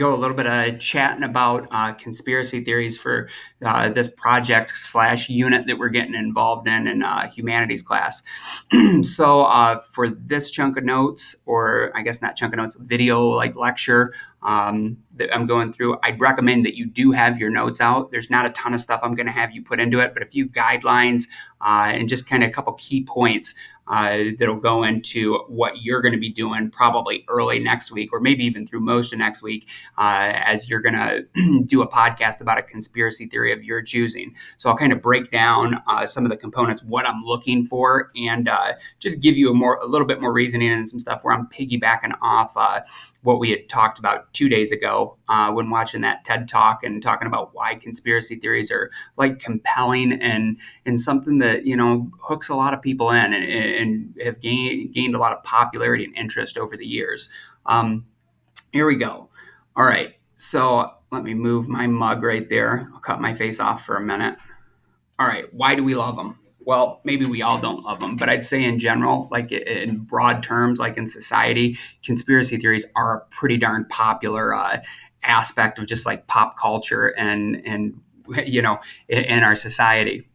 Go a little bit of chatting about conspiracy theories for this project slash unit that we're getting involved in humanities class. So for this chunk of notes, or I guess not chunk of notes, video like lecture that I'm going through, I'd recommend that you do have your notes out. There's not a ton of stuff I'm going to have you put into it, but a few guidelines and just kind of a couple key points that'll go into what you're going to be doing probably early next week, or maybe even through most of next week, as you're going to do a podcast about a conspiracy theory of your choosing. So I'll kind of break down some of the components, what I'm looking for, and just give you a little bit more reasoning and some stuff where I'm piggybacking off what we had talked about 2 days ago when watching that TED Talk and talking about why conspiracy theories are like compelling and something that, hooks a lot of people in and have gained a lot of popularity and interest over the years. Here we go. All right. So let me move my mug right there. I'll cut my face off for a minute. All right. Why do we love them? Well, maybe we all don't love them, but I'd say in general, like in broad terms, like in society, conspiracy theories are a pretty darn popular aspect of just like pop culture and in our society.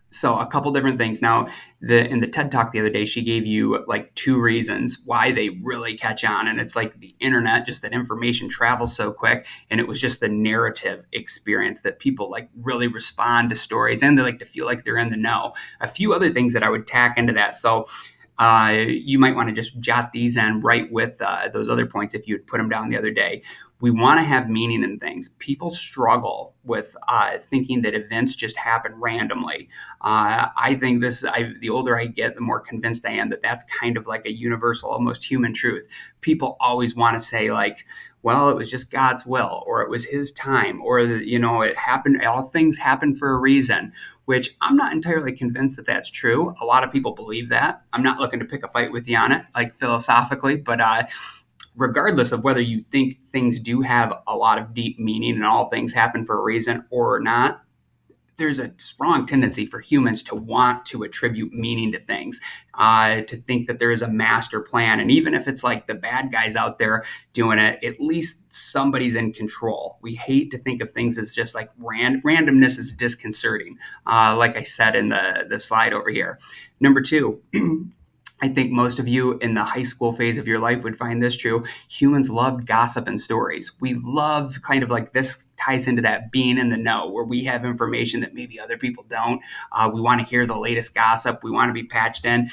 So a couple different things. Now, in the TED Talk the other day, she gave you like 2 reasons why they really catch on. And it's like the internet, just that information travels so quick. And it was just the narrative experience that people like really respond to stories and they like to feel like they're in the know. A few other things that I would tack into that. So you might want to just jot these in right with those other points if you had put them down the other day. We want to have meaning in things. People struggle with thinking that events just happen randomly. I think the older I get, the more convinced I am that that's kind of like a universal, almost human truth. People always want to say like, well, it was just God's will, or it was his time, or, it happened, all things happen for a reason, which I'm not entirely convinced that that's true. A lot of people believe that. I'm not looking to pick a fight with you on it, like philosophically, but regardless of whether you think things do have a lot of deep meaning and all things happen for a reason or not, there's a strong tendency for humans to want to attribute meaning to things, to think that there is a master plan. And even if it's like the bad guys out there doing it, at least somebody's in control. We hate to think of things as just like randomness is disconcerting, like I said in the slide over here. Number 2, I think most of you in the high school phase of your life would find this true. Humans love gossip and stories. We love kind of like this ties into that being in the know where we have information that maybe other people don't. We want to hear the latest gossip. We want to be patched in.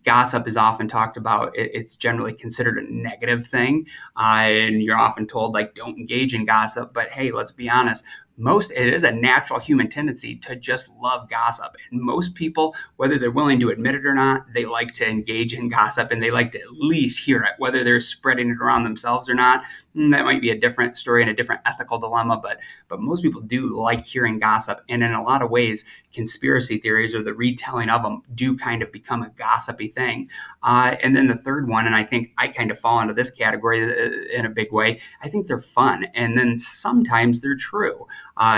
Gossip is often talked about. It's generally considered a negative thing. And you're often told like, don't engage in gossip. But hey, let's be honest. It is a natural human tendency to just love gossip. And most people, whether they're willing to admit it or not, they like to engage in gossip and they like to at least hear it, whether they're spreading it around themselves or not. That might be a different story and a different ethical dilemma, but most people do like hearing gossip. And in a lot of ways, conspiracy theories or the retelling of them do kind of become a gossipy thing. And then the third one, and I think I kind of fall into this category in a big way, I think they're fun. And then sometimes they're true.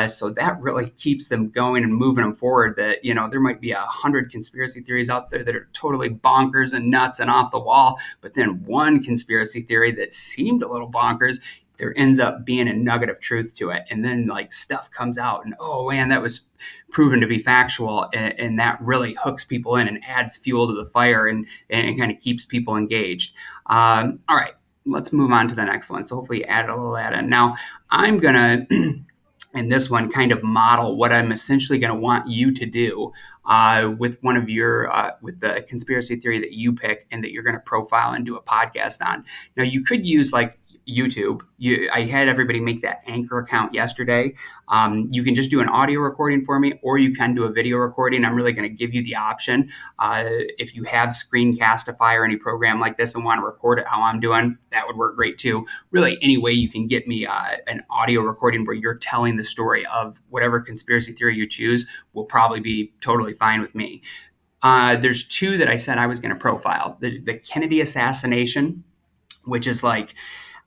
So that really keeps them going and moving them forward. That, there might be 100 conspiracy theories out there that are totally bonkers and nuts and off the wall, but then one conspiracy theory that seemed a little bonkers, there ends up being a nugget of truth to it. And then like stuff comes out and, oh man, that was proven to be factual. And that really hooks people in and adds fuel to the fire and kind of keeps people engaged. All right, let's move on to the next one. So hopefully you added a little of that in. Now I'm going to, in this one, kind of model what I'm essentially going to want you to do with one of your, with the conspiracy theory that you pick and that you're going to profile and do a podcast on. Now you could use like YouTube. I had everybody make that Anchor account yesterday. You can just do an audio recording for me, or you can do a video recording. I'm really going to give you the option. If you have Screencastify or any program like this and want to record it how I'm doing, that would work great too. Really, any way you can get me an audio recording where you're telling the story of whatever conspiracy theory you choose will probably be totally fine with me. There's 2 that I said I was going to profile. The Kennedy assassination, which is like,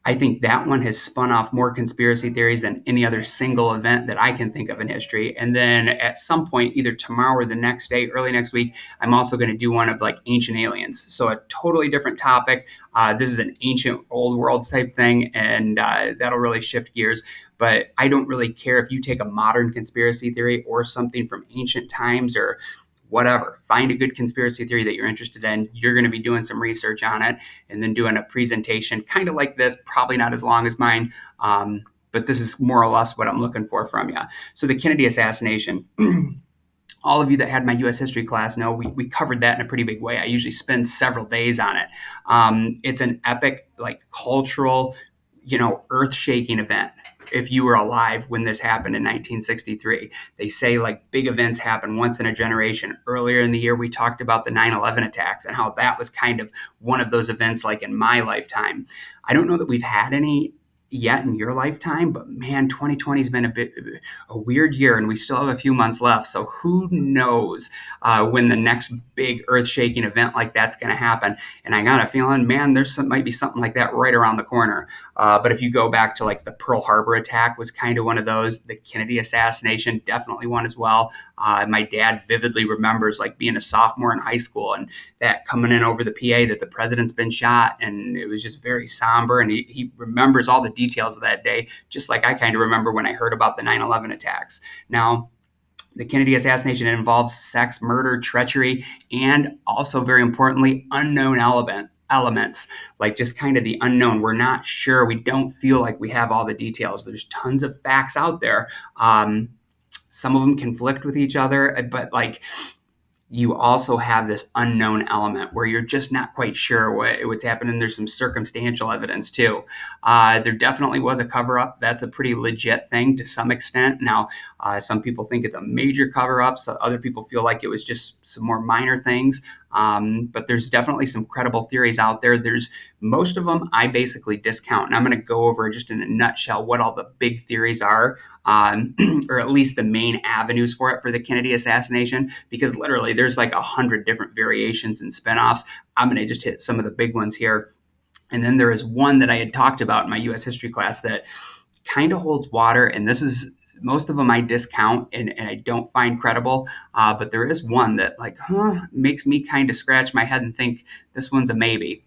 I think that one has spun off more conspiracy theories than any other single event that I can think of in history. And then at some point, either tomorrow or the next day, early next week, I'm also going to do one of like ancient aliens. So a totally different topic. This is an ancient old worlds type thing, and that'll really shift gears. But I don't really care if you take a modern conspiracy theory or something from ancient times or whatever. Find a good conspiracy theory that you're interested in. You're going to be doing some research on it and then doing a presentation kind of like this, probably not as long as mine. But this is more or less what I'm looking for from you. So the Kennedy assassination. All of you that had my U.S. history class know we covered that in a pretty big way. I usually spend several days on it. It's an epic, like cultural, earth-shaking event. If you were alive when this happened in 1963, they say like big events happen once in a generation. Earlier in the year, we talked about the 9/11 attacks and how that was kind of one of those events like in my lifetime. I don't know that we've had any yet in your lifetime, but man, 2020 has been a weird year, and we still have a few months left. So who knows when the next big earth-shaking event like that's going to happen? And I got a feeling, man, might be something like that right around the corner. But if you go back to like the Pearl Harbor attack was kind of one of those. The Kennedy assassination, definitely one as well. My dad vividly remembers like being a sophomore in high school and that coming in over the PA that the president's been shot, and it was just very somber. And he remembers all the details of that day, just like I kind of remember when I heard about the 9/11 attacks. Now, the Kennedy assassination involves sex, murder, treachery, and also very importantly, unknown elements, like just kind of the unknown. We're not sure. We don't feel like we have all the details. There's tons of facts out there. Some of them conflict with each other, but like you also have this unknown element where you're just not quite sure what's happening. There's some circumstantial evidence too. There definitely was a cover-up. That's a pretty legit thing to some extent. Now, some people think it's a major cover-up. So other people feel like it was just some more minor things. But there's definitely some credible theories out there. There's most of them I basically discount. And I'm going to go over just in a nutshell what all the big theories are. Or at least the main avenues for it for the Kennedy assassination, because literally there's like 100 different variations and spinoffs. I'm going to just hit some of the big ones here. And then there is one that I had talked about in my U.S. history class that kind of holds water. And this is most of them I discount and I don't find credible. But there is one that makes me kind of scratch my head and think this one's a maybe.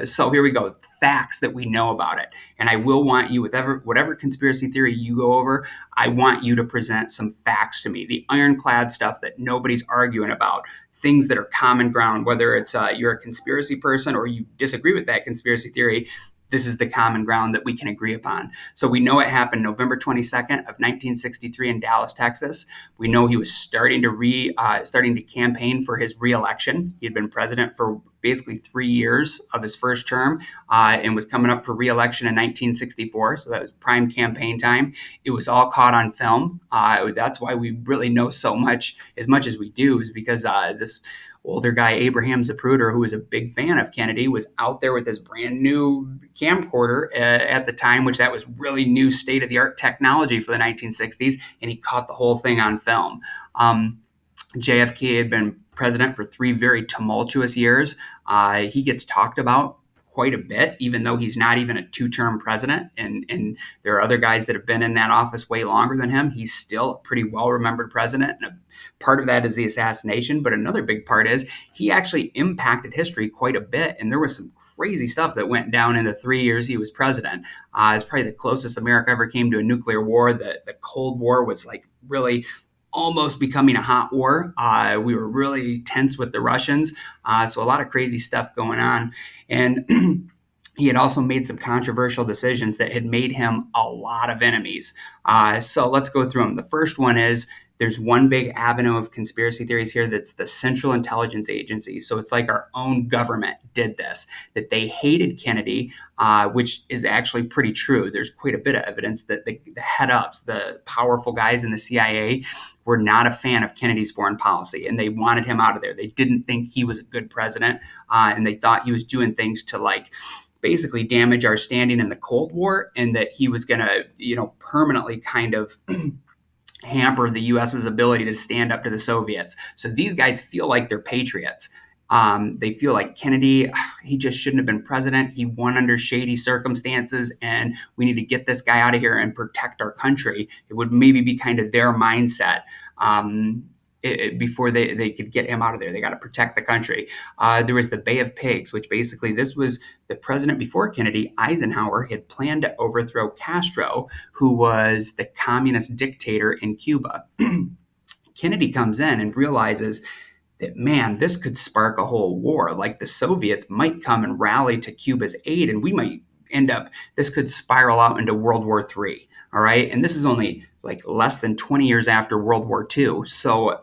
So here we go. Facts that we know about it. And I will want you, whatever conspiracy theory you go over, I want you to present some facts to me. The ironclad stuff that nobody's arguing about. Things that are common ground, whether it's you're a conspiracy person or you disagree with that conspiracy theory. This is the common ground that we can agree upon. So we know it happened November 22nd of 1963 in Dallas, Texas. We know he was starting to campaign for his reelection. He had been president for basically 3 years of his first term and was coming up for reelection in 1964. So that was prime campaign time. It was all caught on film. That's why we really know so much as we do, is because this older guy, Abraham Zapruder, who was a big fan of Kennedy, was out there with his brand new camcorder at the time, which that was really new state-of-the-art technology for the 1960s, and he caught the whole thing on film. JFK had been president for 3 very tumultuous years. He gets talked about quite a bit, even though he's not even a 2-term president. And there are other guys that have been in that office way longer than him. He's still a pretty well-remembered president. And a part of that is the assassination. But another big part is he actually impacted history quite a bit. And there was some crazy stuff that went down in the 3 years he was president. It's probably the closest America ever came to a nuclear war. The Cold War was like really almost becoming a hot war. We were really tense with the Russians. So a lot of crazy stuff going on. And he had also made some controversial decisions that had made him a lot of enemies. So let's go through them. The first one is there's one big avenue of conspiracy theories here that's the Central Intelligence Agency. So it's like our own government did this, that they hated Kennedy, which is actually pretty true. There's quite a bit of evidence that the head-ups, the powerful guys in the CIA, were not a fan of Kennedy's foreign policy, and they wanted him out of there. They didn't think he was a good president, and they thought he was doing things to basically damage our standing in the Cold War, and that he was going to, permanently kind of hamper the U.S.'s ability to stand up to the Soviets. So these guys feel like they're patriots. They feel like Kennedy, he just shouldn't have been president. He won under shady circumstances, and we need to get this guy out of here and protect our country. It would maybe be kind of their mindset. Before they could get him out of there, they got to protect the country. There was the Bay of Pigs, which basically this was the president before Kennedy, Eisenhower, had planned to overthrow Castro, who was the communist dictator in Cuba. Kennedy comes in and realizes that, man, this could spark a whole war. Like the Soviets might come and rally to Cuba's aid, and we might end up, this could spiral out into World War III. All right. And this is only like less than 20 years after World War II. So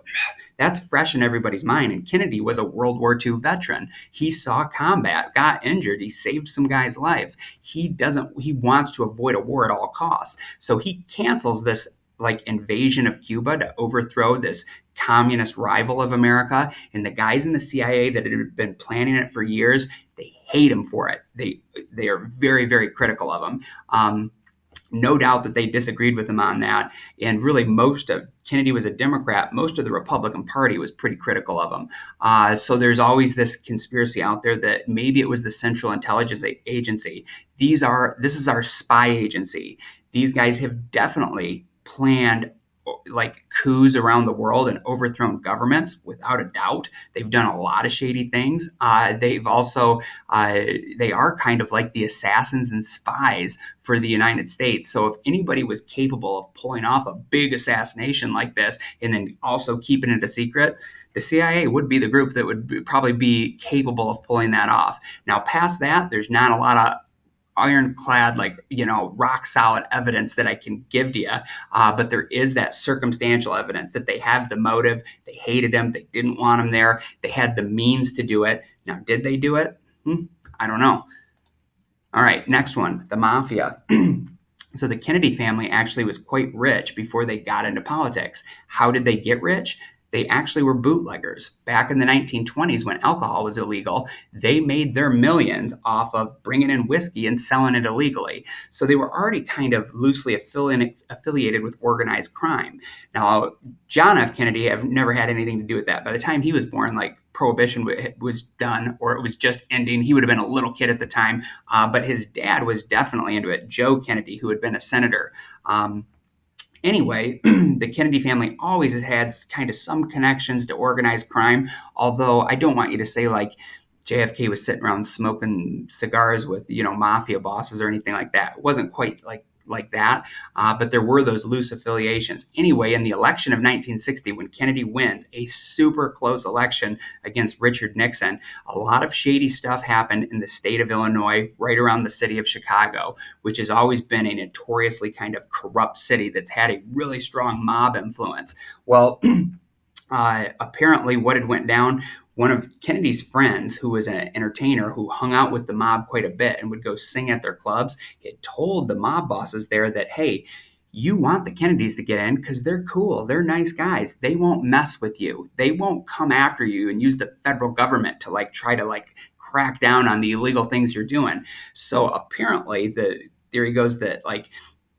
that's fresh in everybody's mind. And Kennedy was a World War II veteran. He saw combat, got injured. He saved some guys' lives. He wants to avoid a war at all costs. So he cancels this like invasion of Cuba to overthrow this communist rival of America. And the guys in the CIA that had been planning it for years, they hate him for it. They are very, very critical of him. No doubt that they disagreed with him on that. And really, Kennedy was a Democrat. Most of the Republican Party was pretty critical of him. So there's always this conspiracy out there that maybe it was the Central Intelligence Agency. This is our spy agency. These guys have definitely planned like coups around the world and overthrown governments without a doubt. They've done a lot of shady things. They are kind of like the assassins and spies for the United States. So if anybody was capable of pulling off a big assassination like this and then also keeping it a secret, the CIA would be the group that would probably be capable of pulling that off. Now, past that, there's not a lot of ironclad, rock solid evidence that I can give to you. But there is that circumstantial evidence that they have the motive. They hated him. They didn't want him there. They had the means to do it. Now, did they do it? I don't know. All right, next one, the mafia. So the Kennedy family actually was quite rich before they got into politics. How did they get rich? They actually were bootleggers. Back in the 1920s, when alcohol was illegal, they made their millions off of bringing in whiskey and selling it illegally. So they were already kind of loosely affiliated with organized crime. Now, John F. Kennedy have never had anything to do with that. By the time he was born, Prohibition was done, or it was just ending. He would have been a little kid at the time, but his dad was definitely into it, Joe Kennedy, who had been a senator. Anyway, the Kennedy family always has had kind of some connections to organized crime, although I don't want you to say JFK was sitting around smoking cigars with, mafia bosses or anything like that. It wasn't quite like that, but there were those loose affiliations. Anyway, in the election of 1960, when Kennedy wins a super close election against Richard Nixon, a lot of shady stuff happened in the state of Illinois, right around the city of Chicago, which has always been a notoriously kind of corrupt city that's had a really strong mob influence. Well, apparently what had went down, one of Kennedy's friends, who was an entertainer who hung out with the mob quite a bit and would go sing at their clubs, had told the mob bosses there that, hey, you want the Kennedys to get in because they're cool. They're nice guys. They won't mess with you. They won't come after you and use the federal government to try to crack down on the illegal things you're doing. So apparently the theory goes that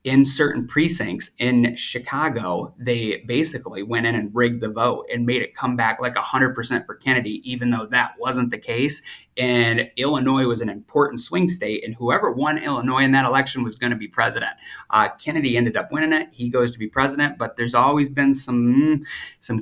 in certain precincts in Chicago, they basically went in and rigged the vote and made it come back 100% for Kennedy, even though that wasn't the case. And Illinois was an important swing state, and whoever won Illinois in that election was going to be president. Kennedy ended up winning it. He goes to be president, but there's always been some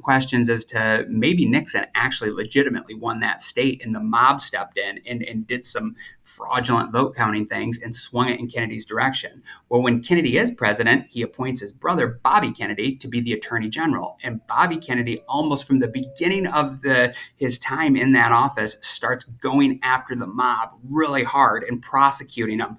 questions as to maybe Nixon actually legitimately won that state, and the mob stepped in and did some fraudulent vote counting things and swung it in Kennedy's direction. Well, when Kennedy is president, he appoints his brother, Bobby Kennedy, to be the attorney general. And Bobby Kennedy, almost from the beginning of his time in that office, starts going after the mob really hard and prosecuting them.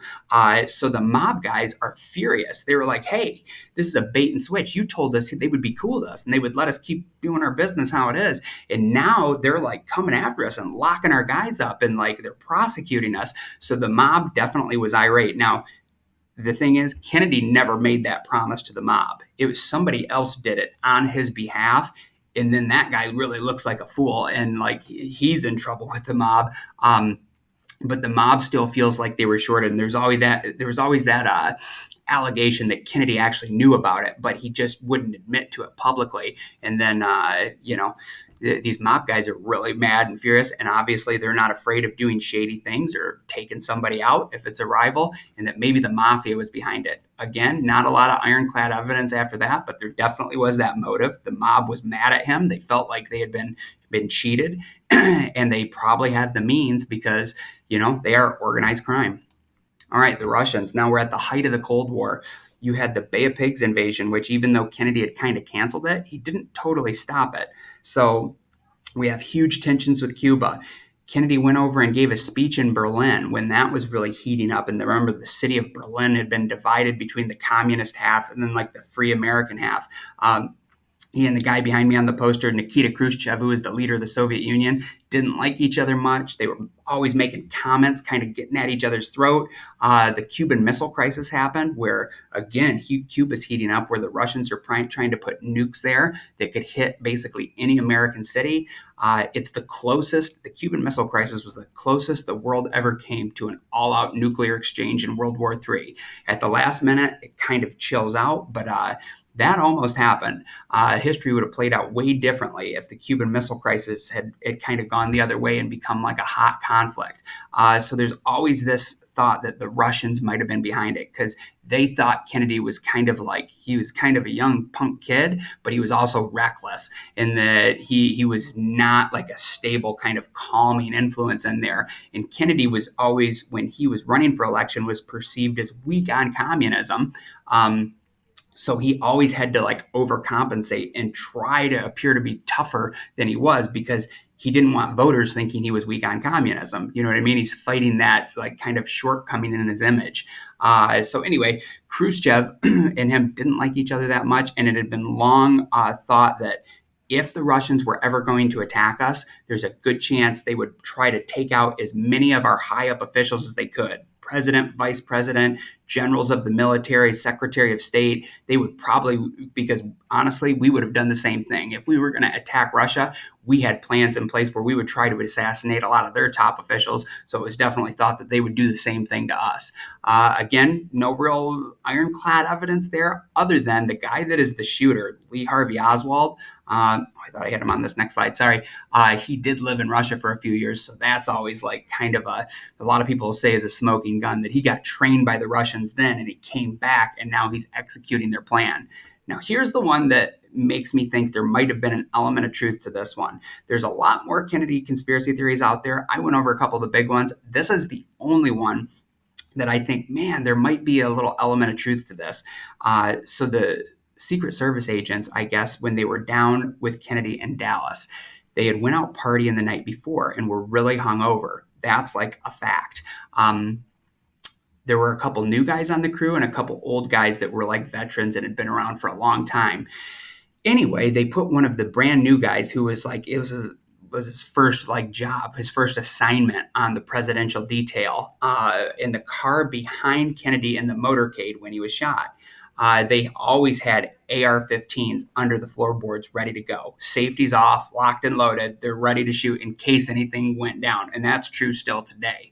So the mob guys are furious. They were like, hey, this is a bait and switch. You told us they would be cool to us and they would let us keep doing our business how it is. And now they're coming after us and locking our guys up and they're prosecuting us. So the mob definitely was irate. Now, the thing is, Kennedy never made that promise to the mob. It was somebody else did it on his behalf. And then that guy really looks like a fool and he's in trouble with the mob. But the mob still feels like they were shorted. And there was always that allegation that Kennedy actually knew about it, but he just wouldn't admit to it publicly. And then, these mob guys are really mad and furious, and obviously they're not afraid of doing shady things or taking somebody out if it's a rival, and that maybe the mafia was behind it. Again, not a lot of ironclad evidence after that, but there definitely was that motive. The mob was mad at him. They felt like they had been cheated, and they probably had the means because they are organized crime. All right, the Russians. Now we're at the height of the Cold War. You had the Bay of Pigs invasion, which even though Kennedy had kind of canceled it, he didn't totally stop it. So we have huge tensions with Cuba. Kennedy went over and gave a speech in Berlin when that was really heating up. And remember, the city of Berlin had been divided between the communist half and then like the free American half. He and the guy behind me on the poster, Nikita Khrushchev, who was the leader of the Soviet Union, didn't like each other much. They were always making comments, kind of getting at each other's throat. The Cuban Missile Crisis happened, where, again, Cuba's heating up, where the Russians are trying to put nukes there that could hit basically any American city. It's the closest, the Cuban Missile Crisis was the closest the world ever came to an all-out nuclear exchange in World War III. At the last minute, it kind of chills out, but that almost happened. History would have played out way differently if the Cuban Missile Crisis had kind of gone the other way and become like a hot conflict. So there's always this thought that the Russians might have been behind it because they thought Kennedy was kind of a young punk kid, but he was also reckless in that he was not like a stable kind of calming influence in there. And Kennedy was always, when he was running for election, was perceived as weak on communism. So he always had to like overcompensate and try to appear to be tougher than he was because he didn't want voters thinking he was weak on communism. You know what I mean? He's fighting that like kind of shortcoming in his image. So anyway, Khrushchev and him didn't like each other that much. And it had been long thought that if the Russians were ever going to attack us, there's a good chance they would try to take out as many of our high up officials as they could. President, vice president, generals of the military, secretary of state. They would probably, because honestly, we would have done the same thing. If we were going to attack Russia, we had plans in place where we would try to assassinate a lot of their top officials. So it was definitely thought that they would do the same thing to us. Again, no real ironclad evidence there other than the guy that is the shooter, Lee Harvey Oswald. I thought I had him on this next slide. Sorry. He did live in Russia for a few years. So that's always like kind of a lot of people say is a smoking gun that he got trained by the Russians then and he came back and now he's executing their plan. Now, here's the one that makes me think there might have been an element of truth to this one. There's a lot more Kennedy conspiracy theories out there. I went over a couple of the big ones. This is the only one that I think, man, there might be a little element of truth to this. So the Secret Service agents, I guess, when they were down with Kennedy in Dallas, they had went out partying the night before and were really hungover. That's like a fact. There were a couple new guys on the crew and a couple old guys that were like veterans and had been around for a long time. Anyway, they put one of the brand new guys who was like, was his first like job, his first assignment on the presidential detail in the car behind Kennedy in the motorcade when he was shot. They always had AR-15s under the floorboards ready to go. Safety's off, locked and loaded. They're ready to shoot in case anything went down. And that's true still today.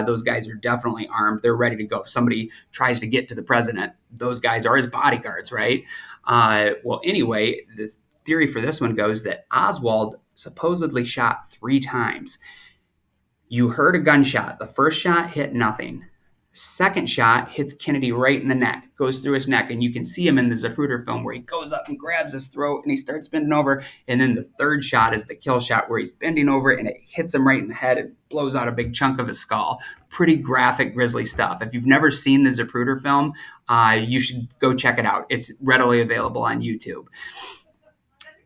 Those guys are definitely armed. They're ready to go. If somebody tries to get to the president, those guys are his bodyguards, right? Well, anyway, the theory for this one goes that Oswald supposedly shot 3 times. You heard a gunshot. The first shot hit nothing. Second shot hits Kennedy right in the neck, goes through his neck, and you can see him in the Zapruder film where he goes up and grabs his throat and he starts bending over. And then the third shot is the kill shot where he's bending over and it hits him right in the head and blows out a big chunk of his skull. Pretty graphic, grisly stuff. If you've never seen the Zapruder film, you should go check it out. It's readily available on YouTube.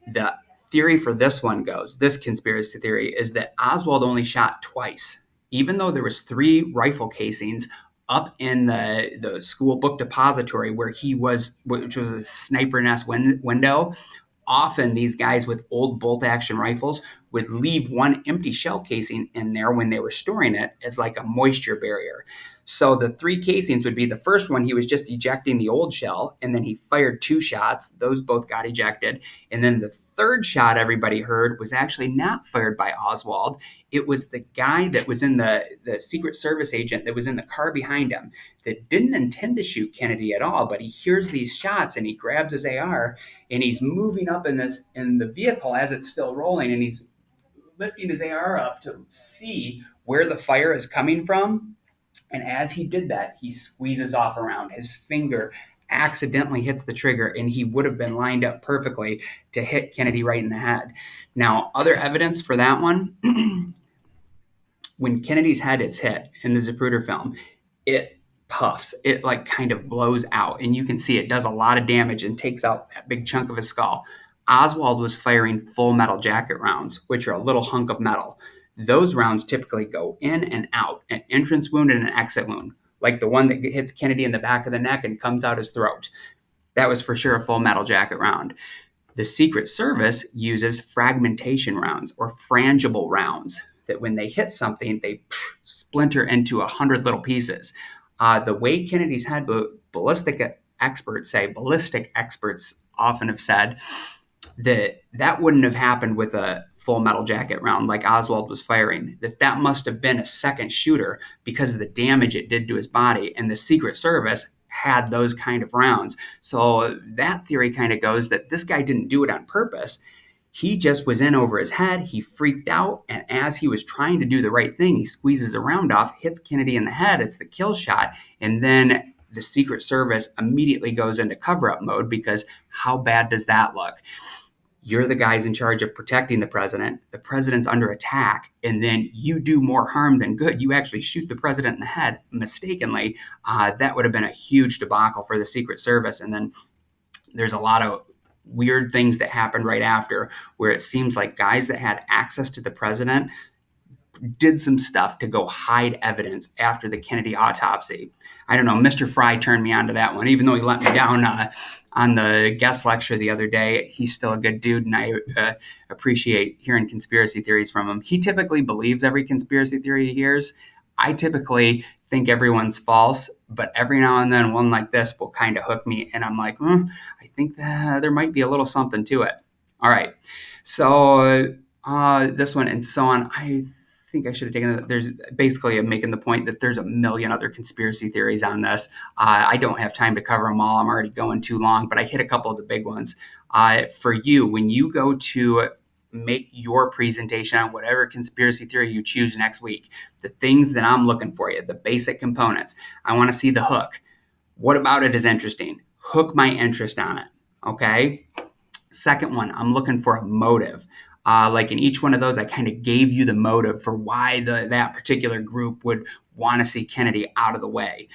The theory for this one goes, this conspiracy theory, is that Oswald only shot twice. Even though there was 3 rifle casings up in the school book depository where he was, which was a sniper nest window, often these guys with old bolt action rifles would leave one empty shell casing in there when they were storing it as like a moisture barrier. So the three casings would be the first one, he was just ejecting the old shell, and then he fired two shots. Those both got ejected. And then the third shot everybody heard was actually not fired by Oswald. It was the guy that was in the Secret Service agent that was in the car behind him that didn't intend to shoot Kennedy at all, but he hears these shots and he grabs his AR and he's moving up in the vehicle as it's still rolling, and he's lifting his AR up to see where the fire is coming from. And as he did that, he squeezes off around. His finger accidentally hits the trigger, and he would have been lined up perfectly to hit Kennedy right in the head. Now, other evidence for that one, when Kennedy's head is hit in the Zapruder film, it puffs. It like kind of blows out, and you can see it does a lot of damage and takes out that big chunk of his skull. Oswald was firing full metal jacket rounds, which are a little hunk of metal. Those rounds typically go in and out, an entrance wound and an exit wound, like the one that hits Kennedy in the back of the neck and comes out his throat. That was for sure a full metal jacket round. The Secret Service uses fragmentation rounds or frangible rounds that when they hit something, they splinter into 100 little pieces. The way Kennedy's head, ballistic experts often have said that wouldn't have happened with a full metal jacket round like Oswald was firing, that must have been a second shooter because of the damage it did to his body. And the Secret Service had those kind of rounds. So that theory kind of goes that this guy didn't do it on purpose. He just was in over his head. He freaked out. And as he was trying to do the right thing, he squeezes a round off, hits Kennedy in the head. It's the kill shot. And then the Secret Service immediately goes into cover-up mode because how bad does that look? You're the guys in charge of protecting the president. The president's under attack, and then you do more harm than good. You actually shoot the president in the head mistakenly. That would have been a huge debacle for the Secret Service. And then there's a lot of weird things that happened right after where it seems like guys that had access to the president did some stuff to go hide evidence after the Kennedy autopsy. I don't know. Mr. Fry turned me on to that one, even though he let me down on the guest lecture the other day. He's still a good dude, and I appreciate hearing conspiracy theories from him. He typically believes every conspiracy theory he hears. I typically think everyone's false, but every now and then one like this will kind of hook me, and I'm like, I think that there might be a little something to it. All right. So this one and so on, I think I should have taken it. There's basically I'm making the point that there's a million other conspiracy theories on this. I don't have time to cover them all. I'm already going too long, but I hit a couple of the big ones. For you, when you go to make your presentation on whatever conspiracy theory you choose next week, the things that I'm looking for you, the basic components, I want to see the hook. What about it is interesting? Hook my interest on it. Okay. Second one, I'm looking for a motive. Like in each one of those, I kind of gave you the motive for why that particular group would want to see Kennedy out of the way.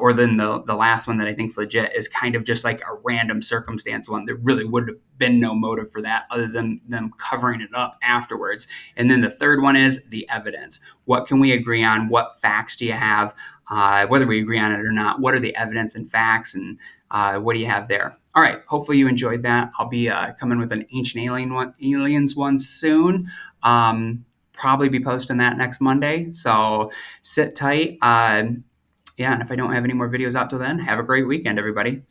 Or then the last one that I think is legit is kind of just like a random circumstance one. There really would have been no motive for that other than them covering it up afterwards. And then the third one is the evidence. What can we agree on? What facts do you have? Whether we agree on it or not, what are the evidence and facts, and what do you have there? All right, hopefully you enjoyed that. I'll be coming with an Ancient Aliens one soon. Probably be posting that next Monday, so sit tight. Yeah, and if I don't have any more videos out till then, have a great weekend, everybody.